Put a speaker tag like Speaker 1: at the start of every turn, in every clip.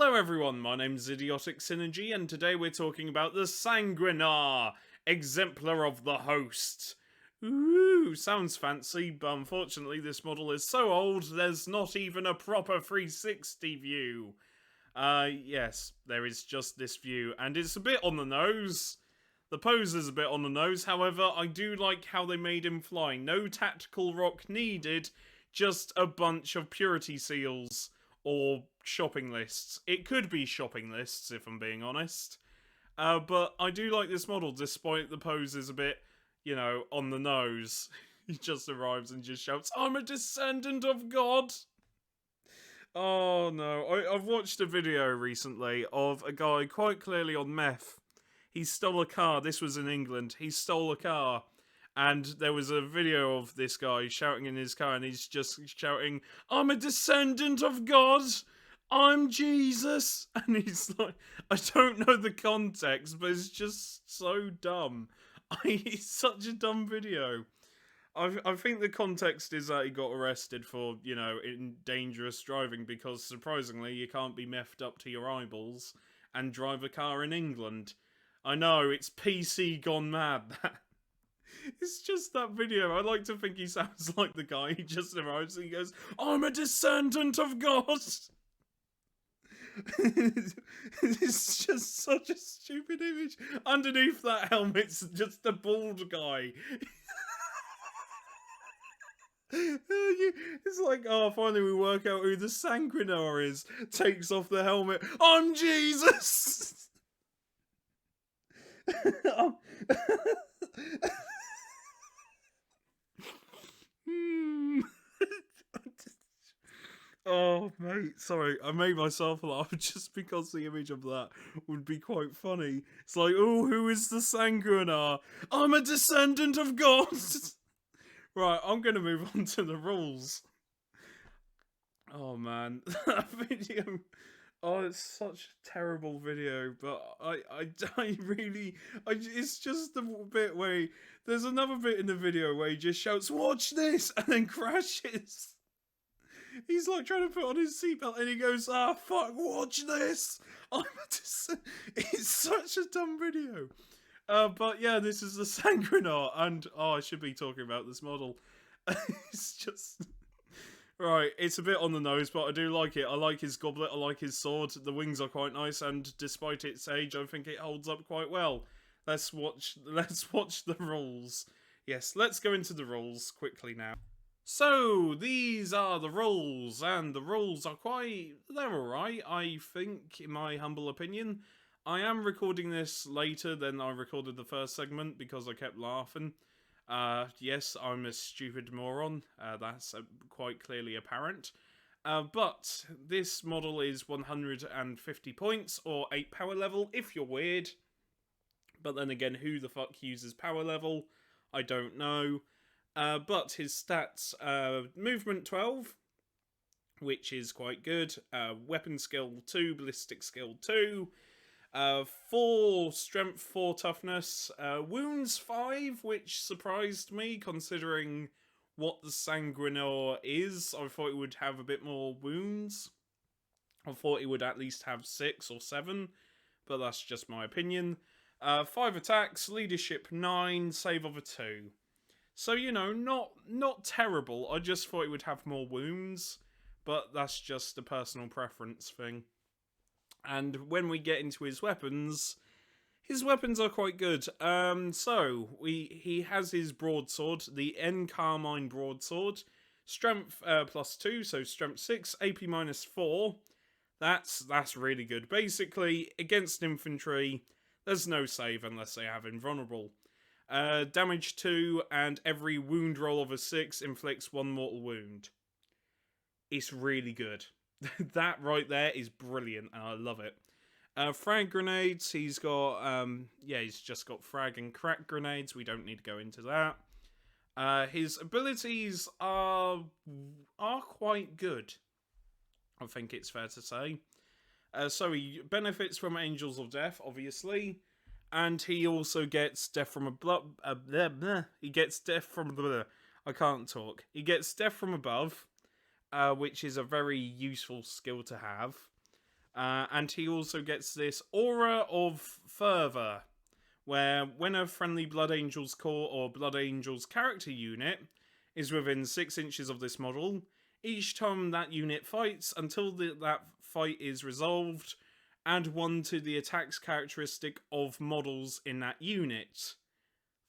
Speaker 1: Hello everyone, my name's Idiotic Synergy, and today we're talking about the Sanguinar, Exemplar of the Host. Ooh, sounds fancy, but unfortunately this model is so old there's not even a proper 360 view. Yes, there is just this view, and it's a bit on the nose. The pose is a bit on the nose, however, I do like how they made him fly. No tactical rock needed, just a bunch of purity seals. Or shopping lists. It could be shopping lists, if I'm being honest. But I do like this model, despite the pose is a bit, on the nose. He just arrives and just shouts, "I'm a descendant of God!" Oh no, I've watched a video recently of a guy quite clearly on meth. He stole a car, this was in England, he stole a car. And there was a video of this guy shouting in his car, and he's just shouting, "I'm a descendant of God! I'm Jesus!" And he's like, I don't know the context, but it's just so dumb. It's such a dumb video. I think the context is that he got arrested for, in dangerous driving, because surprisingly, you can't be meffed up to your eyeballs and drive a car in England. I know, it's PC gone mad, that. It's just that video. I like to think he sounds like the guy. He just arrives and he goes, "I'm a descendant of God!" It's just such a stupid image. Underneath that helmet's just a bald guy. It's like, oh, finally we work out who the Sanguinor is. Takes off the helmet. "I'm Jesus!" Oh, mate, sorry, I made myself laugh just because the image of that would be quite funny. It's like, oh, who is the Sanguinar? "I'm a descendant of God!" Right, I'm gonna move on to the rules. Oh, man, that video... Oh, it's such a terrible video, but I really... it's just the bit where... There's another bit in the video where he just shouts, "Watch this!" and then crashes. He's like trying to put on his seatbelt and he goes, "Ah, fuck, watch this!" It's such a dumb video. But yeah, this is the Sanguinar, and I should be talking about this model. It's just... Right, it's a bit on the nose, but I do like it. I like his goblet, I like his sword, the wings are quite nice, and despite its age, I think it holds up quite well. Let's watch the rules. Yes, let's go into the rules quickly now. So, these are the rules, and the rules are they're alright, I think, in my humble opinion. I am recording this later than I recorded the first segment because I kept laughing. Yes, I'm a stupid moron, that's quite clearly apparent. But this model is 150 points, or 8 power level, if you're weird. But then again, who the fuck uses power level? I don't know. But his stats, movement 12, which is quite good, weapon skill 2, ballistic skill 2, 4 strength, 4 toughness, wounds 5, which surprised me considering what the Sanguinor is. I thought it would have a bit more wounds. I thought it would at least have 6 or 7, but that's just my opinion. 5 attacks, leadership 9, save of a 2. So, not terrible. I just thought it would have more wounds, but that's just a personal preference thing. And when we get into his weapons are quite good. So, he has his broadsword, the N Carmine broadsword. Strength +2, so strength 6, AP -4. That's really good. Basically, against infantry, there's no save unless they have invulnerable. Damage 2, and every wound roll of a 6 inflicts 1 mortal wound. It's really good. That right there is brilliant, and I love it. Frag grenades, he's got, he's just got frag and crack grenades. We don't need to go into that. His abilities are quite good, I think it's fair to say. So he benefits from Angels of Death, obviously. And he also gets death from above. He gets death from... I can't talk. He gets death from above, which is a very useful skill to have. And he also gets this Aura of Fervor, where when a friendly Blood Angels Corps or Blood Angels character unit is within 6 inches of this model, each time that unit fights, until that fight is resolved, add 1 to the attack's characteristic of models in that unit.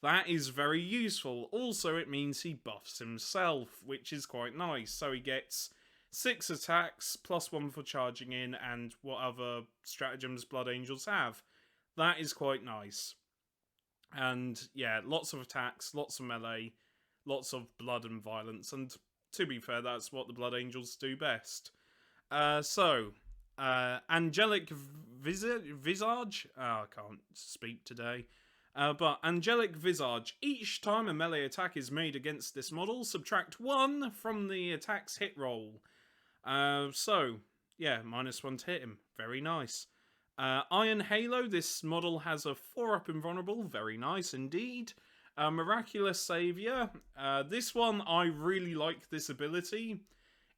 Speaker 1: That is very useful. Also, it means he buffs himself, which is quite nice. So he gets 6 attacks, plus 1 for charging in, and what other stratagems Blood Angels have. That is quite nice. And yeah, lots of attacks, lots of melee, lots of blood and violence, and to be fair, that's what the Blood Angels do best. Angelic Visage. Oh, I can't speak today. But Angelic Visage. Each time a melee attack is made against this model, subtract 1 from the attack's hit roll. Yeah, -1 to hit him. Very nice. Iron Halo. This model has a 4-up invulnerable. Very nice indeed. Miraculous Savior. This one, I really like this ability.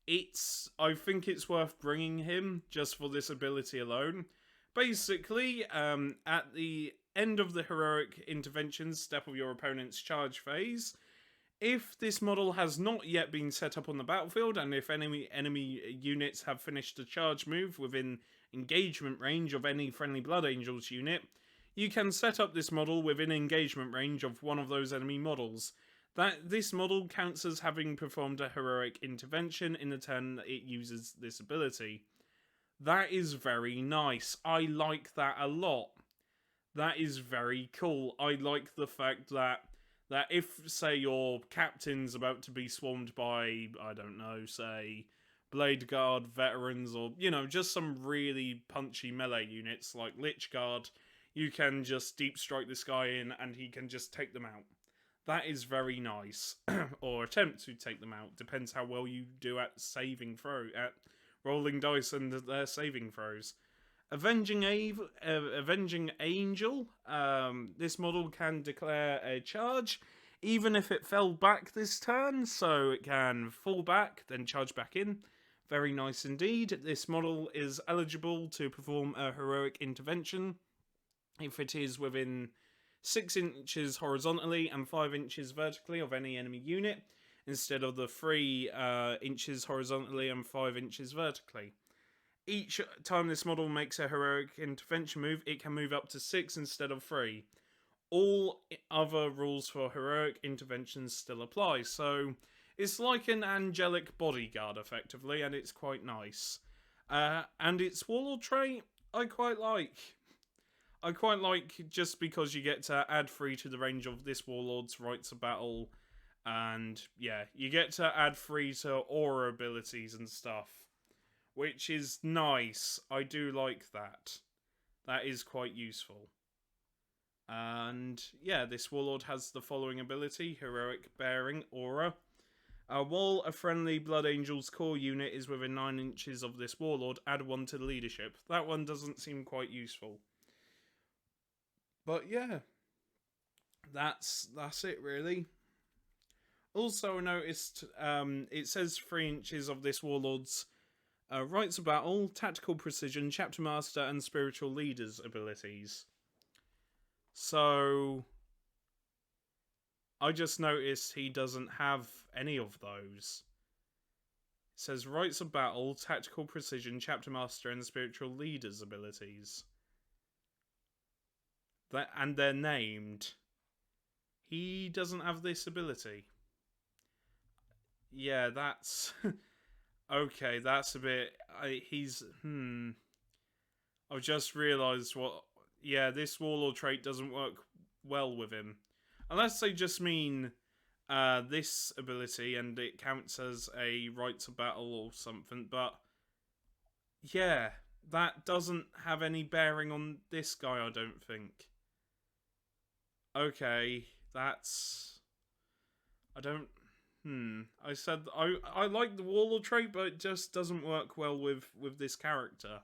Speaker 1: I think it's worth bringing him just for this ability alone. Basically, at the end of the heroic intervention step of your opponent's charge phase, if this model has not yet been set up on the battlefield, and if enemy units have finished a charge move within engagement range of any friendly Blood Angels unit, you can set up this model within engagement range of one of those enemy models. This model counts as having performed a heroic intervention in the turn that it uses this ability. That is very nice. I like that a lot. That is very cool. I like the fact that if, say, your captain's about to be swarmed by, I don't know, say, Blade Guard veterans, or, just some really punchy melee units like Lich Guard, you can just deep strike this guy in and he can just take them out. That is very nice. Or attempt to take them out. Depends how well you do at at rolling dice and their saving throws. Avenging Angel. This model can declare a charge, even if it fell back this turn, so it can fall back, then charge back in. Very nice indeed. This model is eligible to perform a heroic intervention if it is within 6 inches horizontally and 5 inches vertically of any enemy unit, instead of the 3 inches horizontally and 5 inches vertically. Each time this model makes a heroic intervention move, it can move up to 6 instead of 3. All other rules for heroic interventions still apply, so it's like an angelic bodyguard, effectively, and it's quite nice. And its warlord trait, I quite like. Just because you get to add 3 to the range of this warlord's rites of battle, and yeah, you get to add 3 to aura abilities and stuff, which is nice. I do like that. That is quite useful. And yeah, this warlord has the following ability: Heroic Bearing Aura. While a friendly Blood Angels core unit is within 9 inches of this warlord, add 1 to the leadership. That one doesn't seem quite useful. But yeah, that's it really. Also, I noticed it says 3 inches of this warlord's rites of battle, tactical precision, chapter master, and spiritual leaders abilities. So I just noticed he doesn't have any of those. It says rites of battle, tactical precision, chapter master, and spiritual leaders abilities. And they're named. He doesn't have this ability. Yeah, that's okay. That's a bit. I've just realised what. Yeah, this warlord trait doesn't work well with him, unless they just mean this ability and it counts as a rites of battle or something. But yeah, that doesn't have any bearing on this guy, I don't think. Okay, that's... I don't... I said I like the warlord trait, but it just doesn't work well with this character.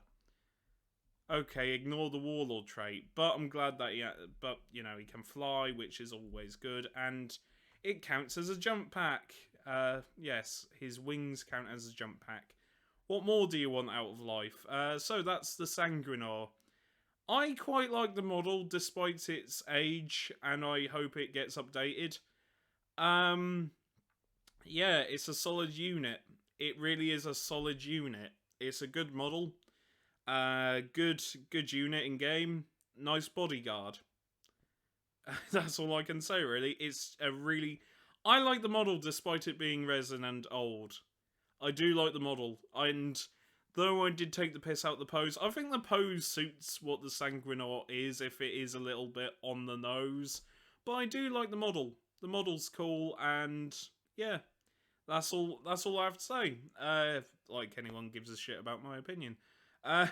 Speaker 1: Okay, ignore the warlord trait, but I'm glad that he can fly, which is always good, and it counts as a jump pack. Yes, his wings count as a jump pack, What more do you want out of life? So that's the Sanguinor. I quite like the model despite its age, and I hope it gets updated. Yeah, it's a solid unit. It really is a solid unit. It's a good model. Good unit in game. Nice bodyguard. That's all I can say, really. It's a really... I like the model despite it being resin and old. I do like the model. And though I did take the piss out the pose, I think the pose suits what the Sanguinor is if it is a little bit on the nose. But I do like the model. The model's cool, and yeah, that's all I have to say. Like anyone gives a shit about my opinion. Uh,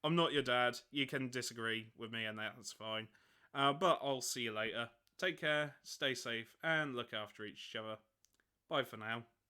Speaker 1: I'm not your dad. You can disagree with me, and that's fine. But I'll see you later. Take care, stay safe, and look after each other. Bye for now.